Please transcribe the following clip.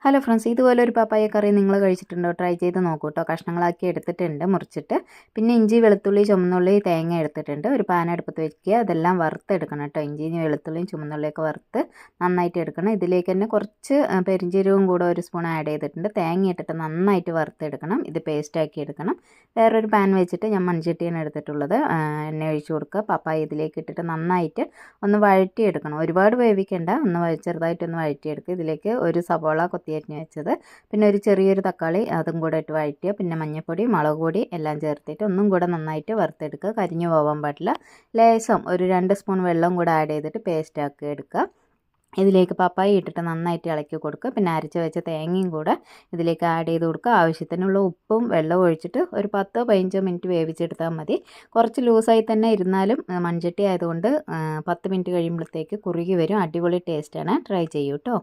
Hello friends, ഇതുപോലെ ഒരു പപ്പായ കറി നിങ്ങൾ കഴിച്ചിട്ടുണ്ടോ? ട്രൈ ചെയ്ത് നോക്കൂ കേട്ടോ. കഷ്ണങ്ങളാക്കി എടുത്തിട്ടുണ്ട് മുറിച്ചിട്ട്. പിന്നെ ഇഞ്ചി, വെളുത്തുള്ളി, ചുമന്നുള്ളി, തേങ്ങ എടുത്തിട്ടുണ്ട്. ഒരു പാൻ അടുപ്പത്ത് വയ്ക്കുക. അതെല്ലാം വറുത്തെടുക്കണം കേട്ടോ. ഇഞ്ചിയും വെളുത്തുള്ളിയും ചുമന്നുള്ളിയൊക്കെ വറുത്ത് നന്നായിട്ട് എടുക്കണം. ഇതിലേക്ക് തന്നെ കുറച്ച് പെരിഞ്ചീരകവും കൂടെ ഒരു സ്പൂൺ ആഡ് ചെയ്തിട്ടുണ്ട്. തേങ്ങ ഇട്ടിട്ട് നന്നായിട്ട് വറുത്തെടുക്കണം. ഇത് പേസ്റ്റാക്കി എടുക്കണം. വേറൊരു പാൻ വെച്ചിട്ട് ഞാൻ മൺചട്ടിയാണ് എടുത്തിട്ടുള്ളത്. എണ്ണ ഒഴിച്ച് കൊടുക്കുക. പപ്പായ ഇതിലേക്ക് ഇട്ടിട്ട് നന്നായിട്ട് ഒന്ന് വഴറ്റിയെടുക്കണം. ഒരുപാട് വേവിക്കേണ്ട, ചെറുതായിട്ടൊന്ന് വഴറ്റിയെടുക്കുക. ഇതിലേക്ക് ഒരു സവോള കൊത്തിയരിഞ്ഞ് വെച്ചത്, പിന്നെ ഒരു ചെറിയൊരു തക്കാളി അതും കൂടെ ഇട്ട് വഴറ്റുക. പിന്നെ മഞ്ഞൾപ്പൊടി, മുളക് പൊടി എല്ലാം ചേർത്തിട്ട് ഒന്നും കൂടെ നന്നായിട്ട് വറുത്തെടുക്കുക. കരിഞ്ഞു പോകാൻ പാടില്ല. ലേശം ഒരു 2 സ്പൂൺ വെള്ളം കൂടെ ആഡ് ചെയ്തിട്ട് പേസ്റ്റ് ആക്കി എടുക്കുക. ഇതിലേക്ക് പപ്പായ ഇട്ടിട്ട് നന്നായിട്ട് ഇളക്കി കൊടുക്കുക. പിന്നെ അരച്ച് വെച്ച തേങ്ങയും കൂടെ ഇതിലേക്ക് ആഡ് ചെയ്ത് കൊടുക്കുക. ആവശ്യത്തിനുള്ള ഉപ്പും വെള്ളവും ഒഴിച്ചിട്ട് ഒരു 10-15 മിനിറ്റ് വേവിച്ചെടുത്താൽ മതി. കുറച്ച് ലൂസായി തന്നെ ഇരുന്നാലും മൺചട്ടി ആയതുകൊണ്ട് 10 മിനിറ്റ് കഴിയുമ്പോഴത്തേക്ക് കുറുകി വരും. അടിപൊളി ടേസ്റ്റാണ്. ട്രൈ ചെയ്യൂ കേട്ടോ.